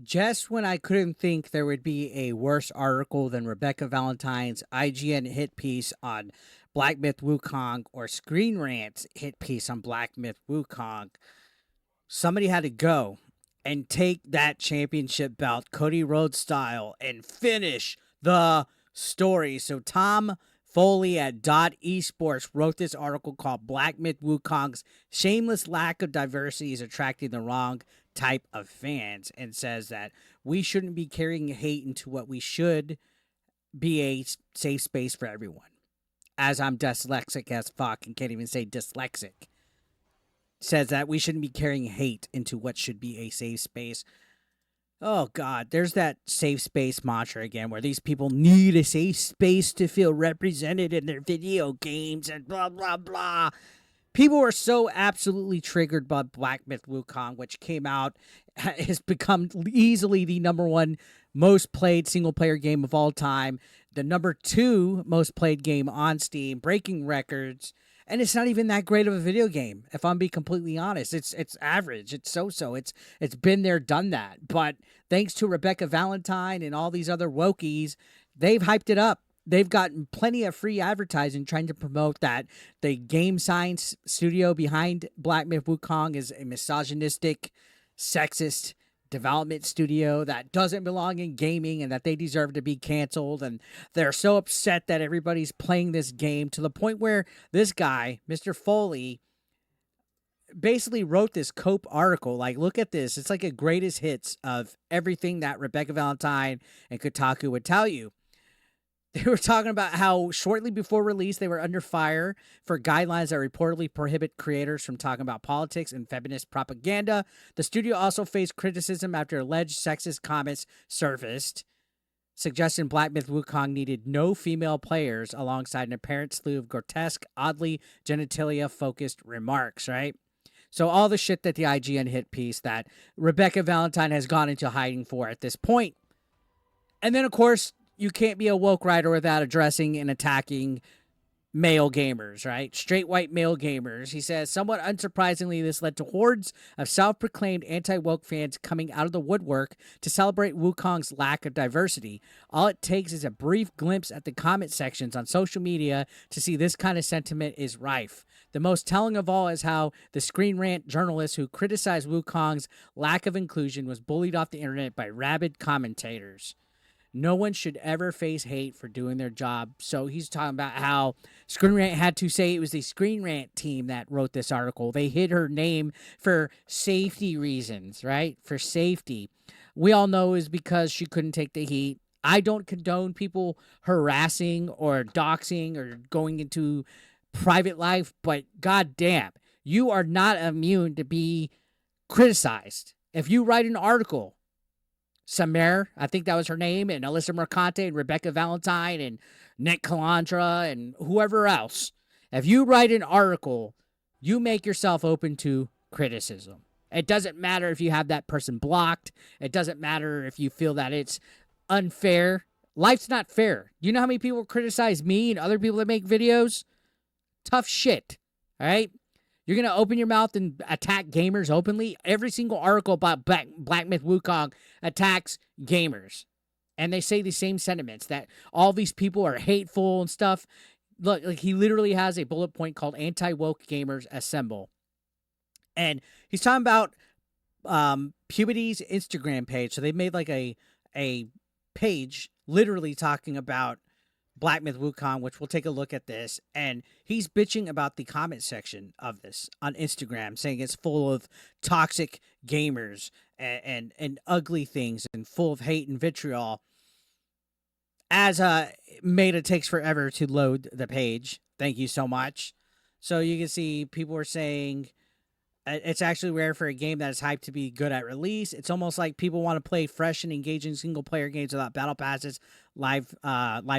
Just when I couldn't think there would be a worse article than Rebecca Valentine's IGN hit piece on Black Myth Wukong or Screen Rant's hit piece on Black Myth Wukong, somebody had to go and take that championship belt, Cody Rhodes style, and finish the story. So Tom Foley at Esports wrote this article called Black Myth Wukong's Shameless Lack of Diversity is Attracting the Wrong Type of Fans, and says that we shouldn't be carrying hate into what we should be a safe space for everyone. As I'm dyslexic as fuck and can't even say dyslexic, says that we shouldn't be carrying hate into what should be a safe space. Oh, God, there's that safe space mantra again where these people need a safe space to feel represented in their video games and blah, blah, blah. People were so absolutely triggered by Black Myth Wukong, which came out, has become easily the #1 most played single player game of all time, the #2 most played game on Steam, breaking records. And it's not even that great of a video game, if I'm being completely honest. It's average. It's so-so. It's been there, done that. But thanks to Rebecca Valentine and all these other wokies, they've hyped it up. They've gotten plenty of free advertising trying to promote that the game science studio behind Black Myth Wukong is a misogynistic, sexist development studio that doesn't belong in gaming and that they deserve to be canceled. And they're so upset that everybody's playing this game to the point where this guy, Mr. Foley, basically wrote this Cope article. Like, look at this. It's like a greatest hits of everything that Rebecca Valentine and Kotaku would tell you. They were talking about how shortly before release, they were under fire for guidelines that reportedly prohibit creators from talking about politics and feminist propaganda. The studio also faced criticism after alleged sexist comments surfaced, suggesting Black Myth Wukong needed no female players alongside an apparent slew of grotesque, oddly genitalia-focused remarks, right? So all the shit that the IGN hit piece that Rebecca Valentine has gone into hiding for at this point. And then, of course, you can't be a woke writer without addressing and attacking male gamers, right? Straight white male gamers. He says, somewhat unsurprisingly, this led to hordes of self-proclaimed anti-woke fans coming out of the woodwork to celebrate Wukong's lack of diversity. All it takes is a brief glimpse at the comment sections on social media to see this kind of sentiment is rife. The most telling of all is how the Screen Rant journalist who criticized Wukong's lack of inclusion was bullied off the internet by rabid commentators. No one should ever face hate for doing their job. So he's talking about how Screen Rant had to say it was the Screen Rant team that wrote this article. They hid her name for safety reasons, right? For safety. We all know is because she couldn't take the heat. I don't condone people harassing or doxing or going into private life, but goddamn, you are not immune to be criticized. If you write an article, Samer, I think that was her name, and Alyssa Mercante and Rebecca Valentine and Nick Calandra and whoever else. If you write an article, you make yourself open to criticism. It doesn't matter if you have that person blocked. It doesn't matter if you feel that it's unfair. Life's not fair. You know how many people criticize me and other people that make videos? Tough shit, all right? You're going to open your mouth and attack gamers openly? Every single article about Black Myth Wukong attacks gamers. And they say the same sentiments, that all these people are hateful and stuff. Look, like he literally has a bullet point called AntiWoke Gamers Assemble. And he's talking about Puberty's Instagram page. So they made like a page literally talking about Black Myth Wukong, which we'll take a look at this, and he's bitching about the comment section of this on Instagram, saying it's full of toxic gamers and ugly things and full of hate and vitriol. As Meta takes forever to load the page. Thank you so much. So you can see people are saying it's actually rare for a game that is hyped to be good at release. It's almost like people want to play fresh and engaging single-player games without battle passes, live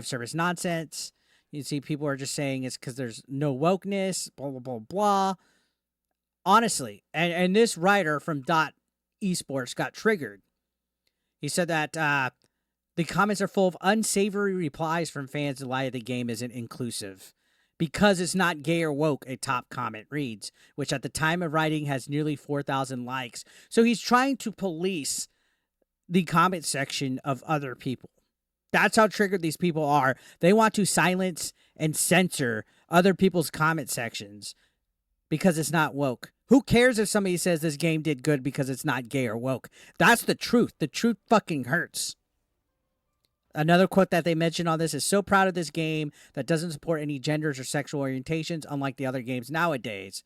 service nonsense. You see people are just saying it's because there's no wokeness, blah, blah, blah, blah. Honestly, and this writer from Esports got triggered. He said that the comments are full of unsavory replies from fans who lie that the game isn't inclusive. Because it's not gay or woke, a top comment reads, which at the time of writing has nearly 4,000 likes. So he's trying to police the comment section of other people. That's how triggered these people are. They want to silence and censor other people's comment sections because it's not woke. Who cares if somebody says this game did good because it's not gay or woke? That's the truth. The truth fucking hurts. Another quote that they mentioned on this is, so proud of this game that doesn't support any genders or sexual orientations, unlike the other games nowadays.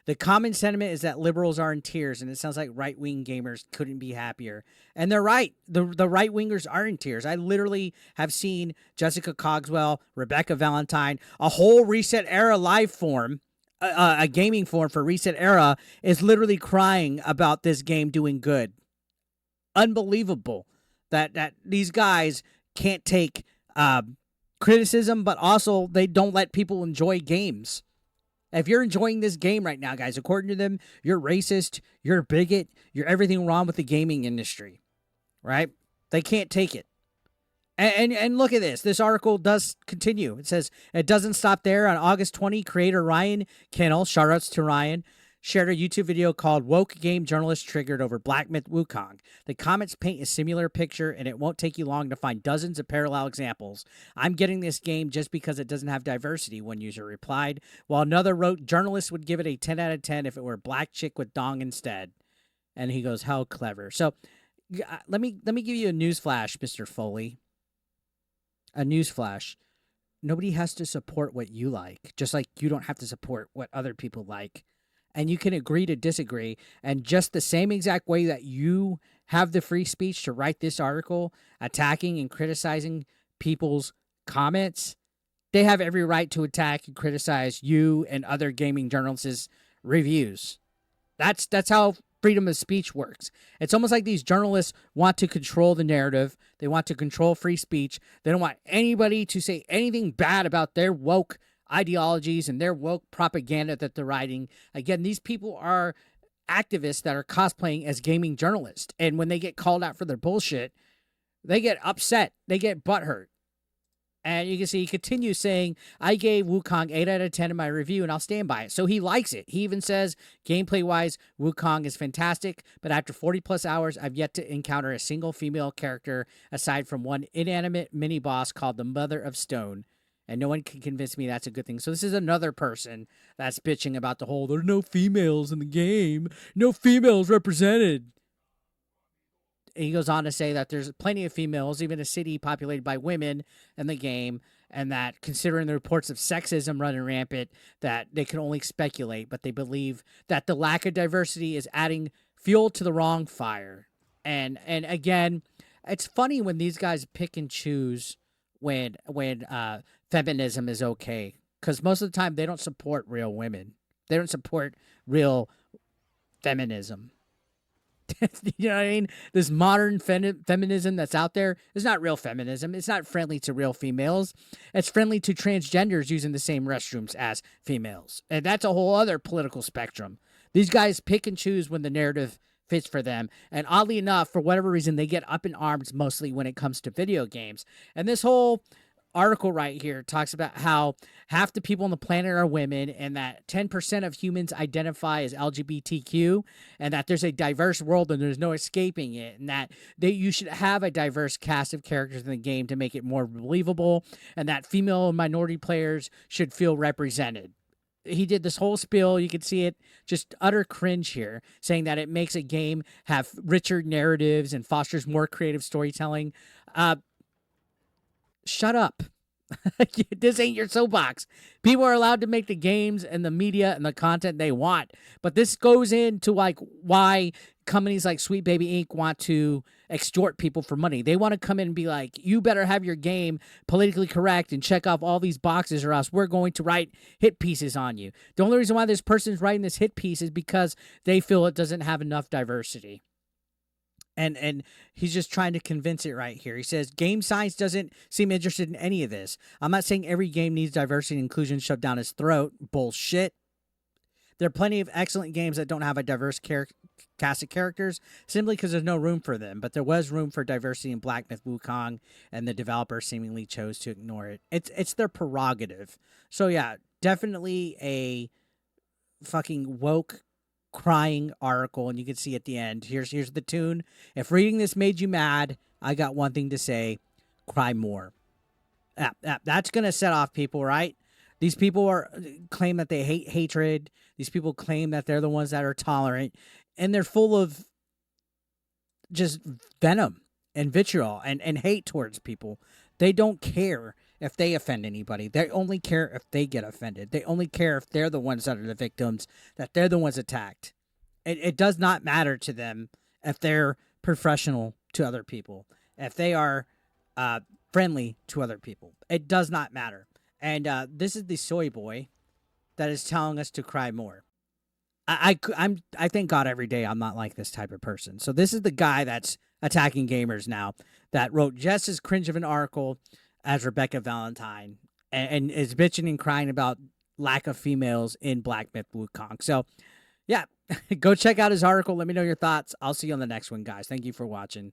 The common sentiment is that liberals are in tears, and it sounds like right-wing gamers couldn't be happier. And they're right. The right-wingers are in tears. I literally have seen Jessica Cogswell, Rebecca Valentine, a whole Reset Era live form, a gaming forum for Reset Era, is literally crying about this game doing good. Unbelievable that these guys can't take criticism, but also they don't let people enjoy games. If you're enjoying this game right now, guys, according to them, you're racist, you're a bigot, you're everything wrong with the gaming industry, right? They can't take it. And look at this. This article does continue. It says, it doesn't stop there. On August 20, creator Ryan Kennel, shoutouts to Ryan, shared a YouTube video called Woke Game Journalist Triggered Over Black Myth Wukong. The comments paint a similar picture, and it won't take you long to find dozens of parallel examples. I'm getting this game just because it doesn't have diversity, one user replied, while another wrote, journalists would give it a 10 out of 10 if it were a black chick with dong instead. And he goes, how clever. So let me give you a newsflash, Mr. Foley. A newsflash. Nobody has to support what you like, just like you don't have to support what other people like. And you can agree to disagree. And just the same exact way that you have the free speech to write this article attacking and criticizing people's comments, they have every right to attack and criticize you and other gaming journalists' reviews. That's how freedom of speech works. It's almost like these journalists want to control the narrative. They want to control free speech. They don't want anybody to say anything bad about their woke ideologies and their woke propaganda that they're writing. Again, these people are activists that are cosplaying as gaming journalists. And when they get called out for their bullshit, they get upset. They get butthurt. And you can see he continues saying, I gave Wukong 8 out of 10 in my review, and I'll stand by it. So he likes it. He even says, gameplay-wise, Wukong is fantastic, but after 40-plus hours, I've yet to encounter a single female character aside from one inanimate mini-boss called the Mother of Stone. And no one can convince me that's a good thing. So this is another person that's bitching about the whole, there's no females in the game. No females represented. He goes on to say that there's plenty of females, even a city populated by women in the game, and that considering the reports of sexism running rampant, that they can only speculate, but they believe that the lack of diversity is adding fuel to the wrong fire. And again, it's funny when these guys pick and choose when feminism is okay, because most of the time they don't support real women. They don't support real feminism. You know what I mean? This modern feminism that's out there is not real feminism. It's not friendly to real females. It's friendly to transgenders using the same restrooms as females. And that's a whole other political spectrum. These guys pick and choose when the narrative fits for them. And oddly enough, for whatever reason, they get up in arms mostly when it comes to video games. And this whole article right here talks about how half the people on the planet are women, and that 10% of humans identify as LGBTQ, and that there's a diverse world and there's no escaping it, and that you should have a diverse cast of characters in the game to make it more believable, and that female and minority players should feel represented. He did this whole spiel. You can see it, just utter cringe here, saying that it makes a game have richer narratives and fosters more creative storytelling. Shut up. This ain't your soapbox. People are allowed to make the games and the media and the content they want. But this goes into like why companies like Sweet Baby Inc. want to extort people for money. They want to come in and be like, you better have your game politically correct and check off all these boxes or else we're going to write hit pieces on you. The only reason why this person's writing this hit piece is because they feel it doesn't have enough diversity. And he's just trying to convince it right here. He says, game science doesn't seem interested in any of this. I'm not saying every game needs diversity and inclusion shoved down his throat. Bullshit. There are plenty of excellent games that don't have a diverse cast of characters simply because there's no room for them. But there was room for diversity in Black Myth Wukong, and the developer seemingly chose to ignore it. It's their prerogative. So yeah, definitely a fucking woke crying article, and you can see at the end. Here's the tune. If reading this made you mad, I got one thing to say: cry more. That's gonna set off people, right? These people claim that they hate hatred. These people claim that they're the ones that are tolerant, and they're full of just venom and vitriol and hate towards people. They don't care if they offend anybody. They only care if they get offended. They only care if they're the ones that are the victims, that they're the ones attacked. It does not matter to them if they're professional to other people, if they are friendly to other people. It does not matter. And this is the soy boy that is telling us to cry more. I thank God every day I'm not like this type of person. So this is the guy that's attacking gamers now, that wrote just as cringe of an article as Rebecca Valentine, and is bitching and crying about lack of females in Black Myth Wukong. So yeah, go check out his article. Let me know your thoughts. I'll see you on the next one, guys. Thank you for watching.